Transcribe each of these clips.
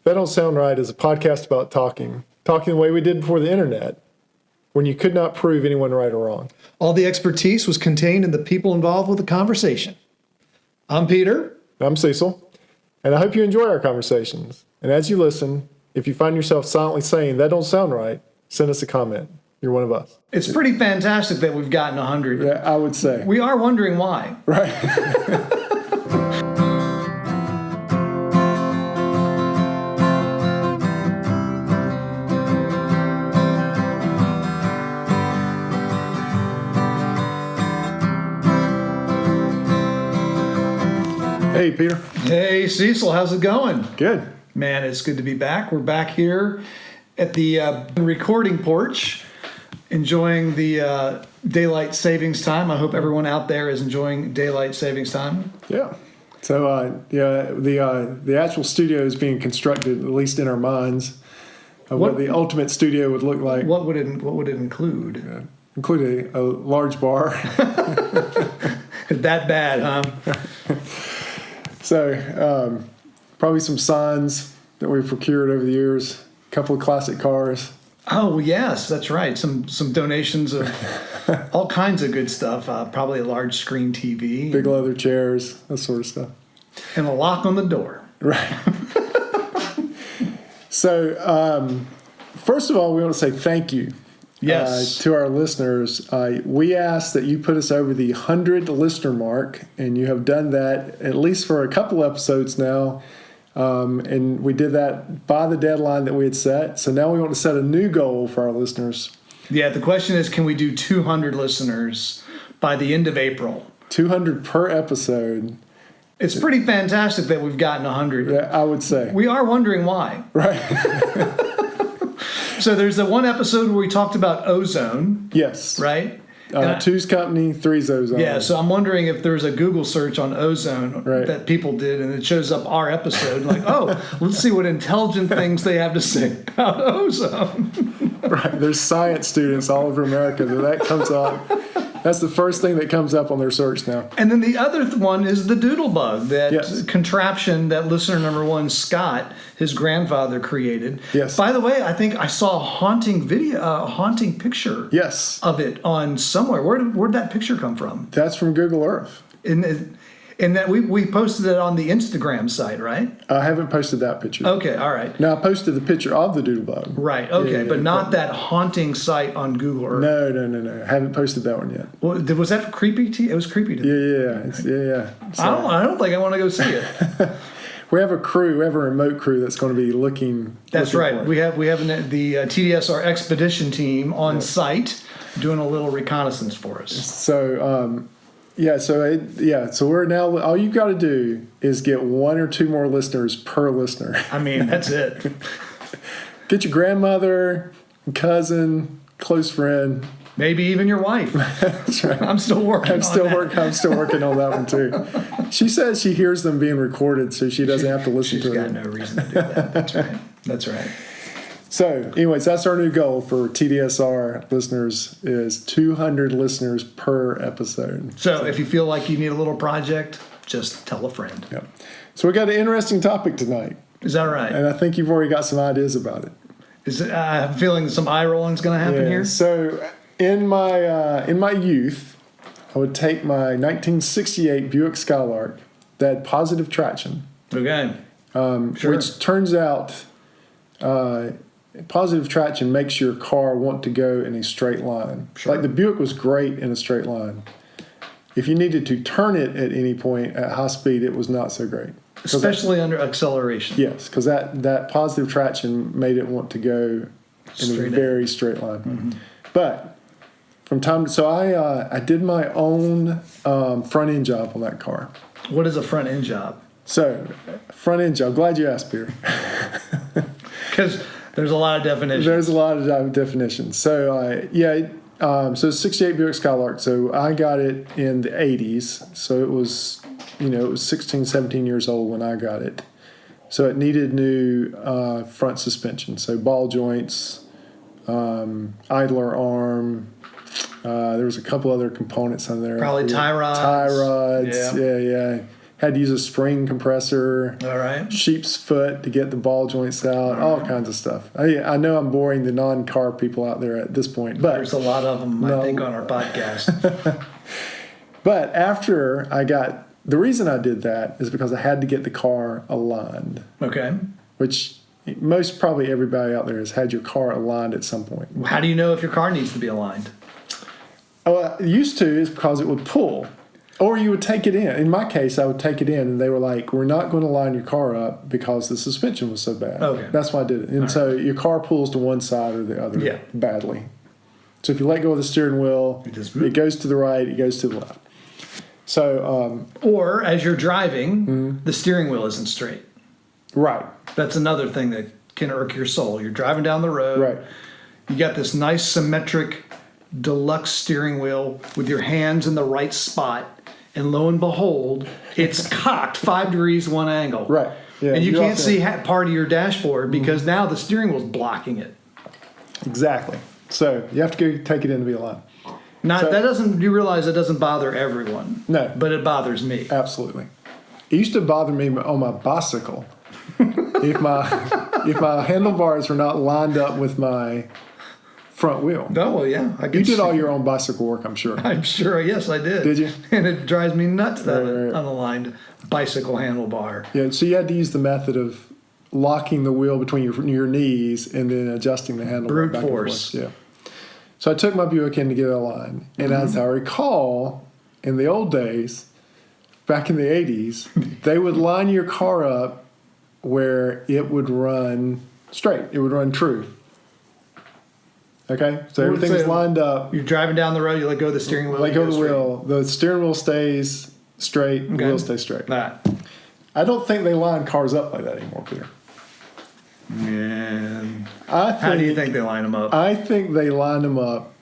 That Don't Sound Right is a podcast about talking the way we did before the internet, when you could not prove anyone right or wrong. All the expertise was contained in the people involved with the conversation. I'm Peter. I'm Cecil, and I hope you enjoy our conversations. And as you listen, if you find yourself silently saying, that don't sound right, send us a comment. You're one of us. It's pretty fantastic that we've gotten 100. Yeah, I would say. We are wondering why. Right. Hey, Peter. Hey, Cecil, how's it going? Good. Man, it's good to be back. We're back here at the recording porch, enjoying the daylight savings time. I hope everyone out there is enjoying daylight savings time. Yeah. So, the actual studio is being constructed, at least in our minds, of what the ultimate studio would look like. What would it include? Include a large bar. That bad, huh? So, probably some signs that we've procured over the years, a couple of classic cars. Oh, yes, that's right. Some donations of all kinds of good stuff. Probably a large screen TV. Big leather chairs, that sort of stuff. And a lock on the door. Right. So, first of all, we want to say thank you. Yes. To our listeners. We ask that you put us over the 100 listener mark, and you have done that at least for a couple episodes now. And we did that by the deadline that we had set. So now we want to set a new goal for our listeners. Yeah, the question is, can we do 200 listeners by the end of April? 200 per episode. It's pretty fantastic that we've gotten 100. Yeah, I would say. We are wondering why. Right. So there's the one episode where we talked about ozone. Yes. Right? Two's company, three's ozone. Yeah, so I'm wondering if there's a Google search on ozone that people did, and it shows up our episode. Like, oh, let's see what intelligent things they have to say about ozone. Right. There's science students all over America that comes up. That's the first thing that comes up on their search now. And then the other one is the doodle bug, that contraption that listener number one, Scott, his grandfather, created. Yes. By the way, I think I saw a haunting picture of it on somewhere. Where'd that picture come from? That's from Google Earth. And that we posted it on the Instagram site, right? I haven't posted that picture. Okay, all right. No, I posted the picture of the doodlebug. Right, okay, but not that haunting site on Google Earth. No. I haven't posted that one yet. Well, was that creepy to you? It was creepy to me. Yeah. So, I don't think I want to go see it. We have a remote crew that's going to be looking. That's right. We have the TDSR expedition team on site doing a little reconnaissance for us. So, so we're now, all you got to do is get one or two more listeners per listener. I mean, that's it. Get your grandmother, cousin, close friend. Maybe even your wife. That's right. I'm still working I'm still working on that one too. She says she hears them being recorded, so she doesn't have to listen to them. She's got no reason to do that. That's right. So, anyways, that's our new goal for TDSR listeners is 200 listeners per episode. So if you feel like you need a little project, just tell a friend. Yep. So we got an interesting topic tonight. Is that right? And I think you've already got some ideas about it. I have a feeling some eye rolling is going to happen here. So in my youth, I would take my 1968 Buick Skylark that had positive traction. Okay. Which turns out positive traction makes your car want to go in a straight line. Sure. Like the Buick was great in a straight line. If you needed to turn it at any point at high speed, it was not so great. Especially under acceleration. Yes, because that positive traction made it want to go in a very straight line. Mm-hmm. But from time to so I did my own front end job on that car. What is a front end job? So front end job. Glad you asked, Peter. Because there's a lot of definitions. There's a lot of definitions. So so 68 Buick Skylark. So I got it in the 80s. So it was, it was 16, 17 years old when I got it. So it needed new front suspension. So ball joints, idler arm. There was a couple other components on there. Probably tie rods. Tie rods. Yeah. Had to use a spring compressor. All right. Sheep's foot to get the ball joints out. All kinds of stuff. I know I'm boring the non-car people out there at this point, but There's a lot of them, I think, on our podcast. But after the reason I did that is because I had to get the car aligned. Okay. Which probably everybody out there has had your car aligned at some point. How do you know if your car needs to be aligned? Oh, I used to is because it would pull. Or you would take it in. In my case, I would take it in, and they were like, we're not going to line your car up because the suspension was so bad. Okay. That's why I did it. And so your car pulls to one side or the other badly. So if you let go of the steering wheel, it goes to the right, it goes to the left. So, or as you're driving, the steering wheel isn't straight. Right. That's another thing that can irk your soul. You're driving down the road. Right. You got this nice symmetric deluxe steering wheel with your hands in the right spot, and lo and behold, it's cocked 5 degrees one angle. Right. Yeah, and you can't see part of your dashboard because now the steering wheel's blocking it. Exactly. So you have to go take it in to be aligned. You realize that doesn't bother everyone. No. But it bothers me. Absolutely. It used to bother me on my bicycle if my handlebars were not lined up with my front wheel. Oh, well, yeah. You did all your own bicycle work, I'm sure. I'm sure, yes, I did. Did you? And it drives me nuts, that unaligned bicycle handlebar. Yeah, so you had to use the method of locking the wheel between your knees and then adjusting the handlebar Brute back force. and forth. Yeah. So I took my Buick in to get it aligned. And as I recall, in the old days, back in the 80s, they would line your car up where it would run straight. It would run true. Okay? So everything's lined up. You're driving down the road, you let go of the steering wheel. Let go of the wheel. The steering wheel stays straight. The wheel stays straight. Right. I don't think they line cars up like that anymore, Peter. Man. How do you think they line them up? I think they line them up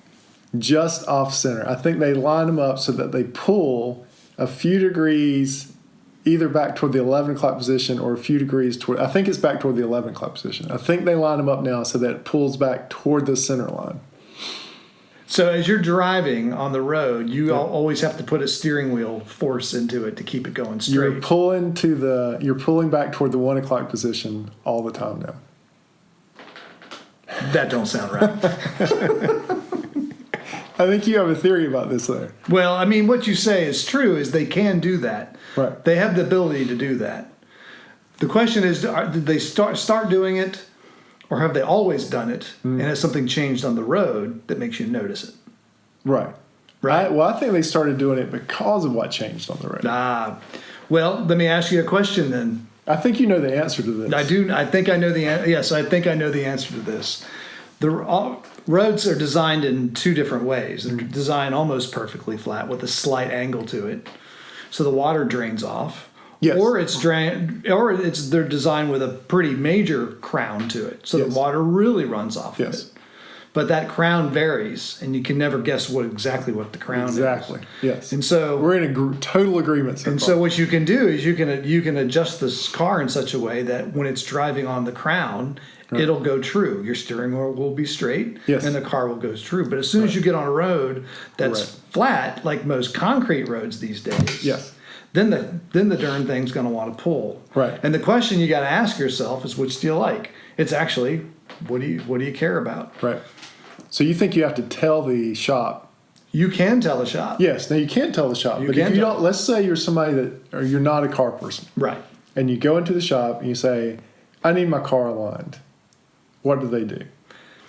just off center. I think they line them up so that they pull a few degrees either back toward the 11 o'clock position or a few degrees toward, I think it's back toward the 11 o'clock position. I think they line them up now so that it pulls back toward the center line. So as you're driving on the road, you always have to put a steering wheel force into it to keep it going straight. You're pulling back toward the 1 o'clock position all the time now. That don't sound right. I think you have a theory about this there. Well, I mean, what you say is true, is they can do that. Right. They have the ability to do that. The question is, did they start doing it, or have they always done it, and has something changed on the road that makes you notice it? Right. Right. I think they started doing it because of what changed on the road. Well, let me ask you a question then. I think you know the answer to this. I do. I think I know the answer. Yes, I think I know the answer to this. Roads are designed in two different ways. They're designed almost perfectly flat with a slight angle to it, so the water drains off. Yes. Or they're designed with a pretty major crown to it, so the water really runs off of it. But that crown varies, and you can never guess exactly what the crown is. Exactly. Yes. And so we're in total agreement. So what you can do is you can adjust this car in such a way that when it's driving on the crown, it'll go true. Your steering wheel will be straight, and the car will go true. But as soon as you get on a road that's flat, like most concrete roads these days, then the darn thing's going to want to pull. Right. And the question you got to ask yourself is, which do you like? It's actually, what do you care about? Right. So you think you have to tell the shop? You can tell the shop. Yes. Now you can't tell the shop, but if you don't, let's say you're somebody or you're not a car person, right? And you go into the shop and you say, "I need my car aligned." What do they do?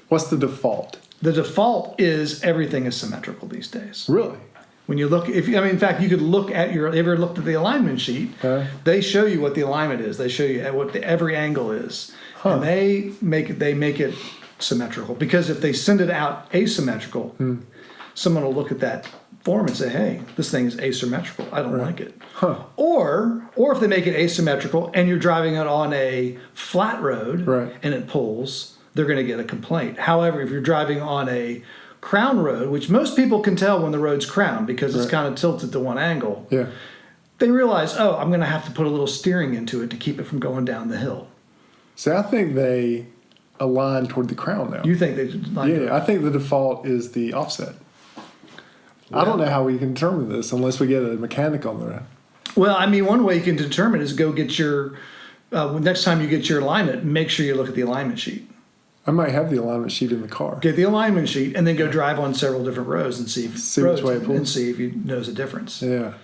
What's the default? The default is everything is symmetrical these days. Really? When you look, in fact, you could look at ever looked at the alignment sheet? They show you what the alignment is. They show you what every angle is, and they make it symmetrical. Because if they send it out asymmetrical, someone will look at that form and say, "Hey, this thing is asymmetrical. I don't like it." Or if they make it asymmetrical and you're driving it on a flat road and it pulls, they're going to get a complaint. However, if you're driving on a crown road, which most people can tell when the road's crowned because it's kind of tilted to one angle, they realize, I'm going to have to put a little steering into it to keep it from going down the hill. So I think they align toward the crown now. You think they align? I think the default is the offset. I don't know how we can determine this unless we get a mechanic on there. Well, I mean, one way you can determine is go get your, next time you get your alignment, make sure you look at the alignment sheet. I might have the alignment sheet in the car. Get the alignment sheet and then go drive on several different rows and see which way it pulls. and see if you notice a difference. Yeah.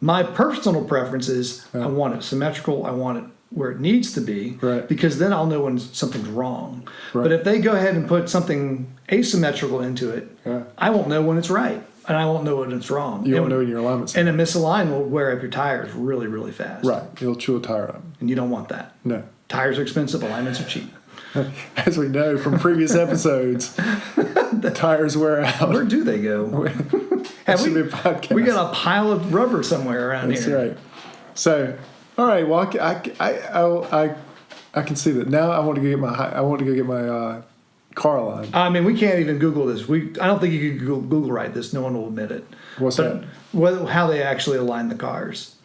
My personal preference is I want it symmetrical. I want it where it needs to be, Right. because then I'll know when something's wrong. Right. But if they go ahead and put something asymmetrical into it, Yeah. I won't know when it's right and I won't know when it's wrong. You won't know when your alignment's And a misaligned will wear up your tires really, really fast. right. It'll chew a tire up. And you don't want that. No. Tires are expensive, alignments are cheap. As we know from previous episodes, tires wear out. Where do they go? That should be a podcast. We got a pile of rubber somewhere around That's here. right. So, all right. Well, I can see that now. I want to go get my car aligned. I mean, we can't even Google this. I don't think you could Google write this. No one will admit it. What's that? How they actually align the cars.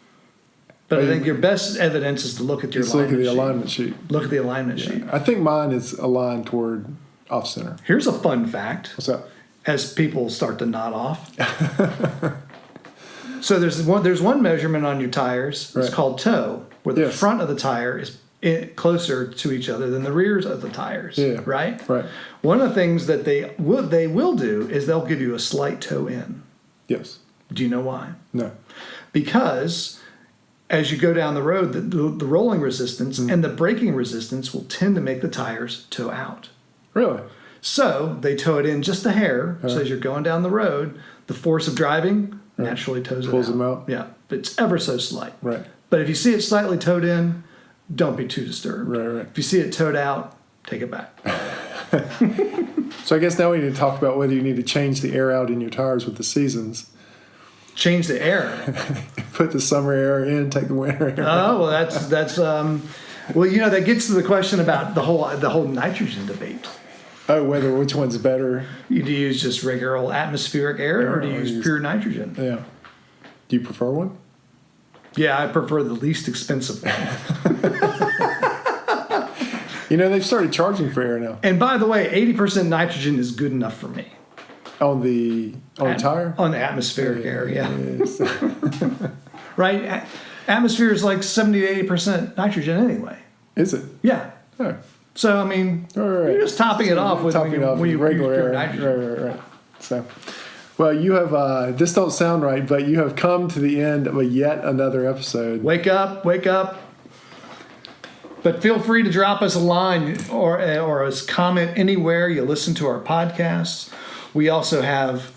But I think your best evidence is to look at your Look at the alignment alignment sheet. Look at the alignment sheet. I think mine is aligned toward off center. Here's a fun fact. What's that? As people start to nod off. So there's one measurement on your tires. It's Right. called toe, where the Yes. front of the tire is closer to each other than the rears of the tires. Yeah. Right? Right. One of the things that they will do is they'll give you a slight toe in. Yes. Do you know why? No. Because as you go down the road, the rolling resistance and the braking resistance will tend to make the tires toe out. Really? So they toe it in just a hair. So as you're going down the road, the force of driving naturally toes Pulls it out. them out? Yeah, but it's ever so slight. Right. But if you see it slightly towed in, don't be too disturbed. Right. If you see it towed out, take it back. So I guess now we need to talk about whether you need to change the air out in your tires with the seasons. Change the air. Put the summer air in, take the winter air. Oh, well, that's well, that gets to the question about the whole nitrogen debate. Oh, which one's better? Do you use just regular old atmospheric air, or do you use pure nitrogen? Yeah. Do you prefer one? Yeah, I prefer the least expensive one. They've started charging for air now. And by the way, 80% nitrogen is good enough for me. On the tire? On the atmospheric air, yeah. Yes. Right? Atmosphere is like 70 to 80% nitrogen anyway. Is it? Yeah. Oh. So, I mean, Right. you're just topping it off with regular air. nitrogen. Right. So, well, you have, this don't sound right, but you have come to the end of yet another episode. Wake up. But feel free to drop us a line or a comment anywhere you listen to our podcasts. We also have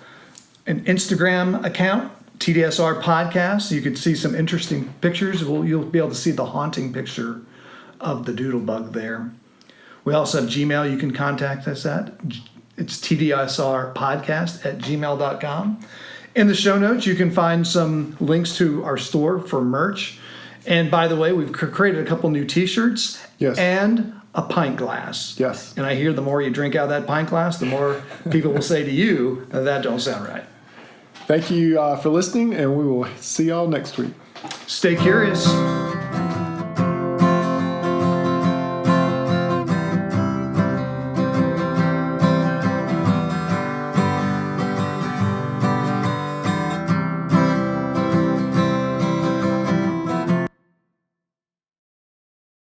an Instagram account, TDSR Podcast. You can see some interesting pictures. You'll be able to see the haunting picture of the doodle bug there. We also have Gmail you can contact us at. It's tdsrpodcast@gmail.com. In the show notes, you can find some links to our store for merch. And by the way, we've created a couple new T-shirts. Yes. And a pint glass. Yes. And I hear the more you drink out of that pint glass, the more people will say to you, that don't sound right. Thank you for listening, and we will see y'all next week. Stay curious.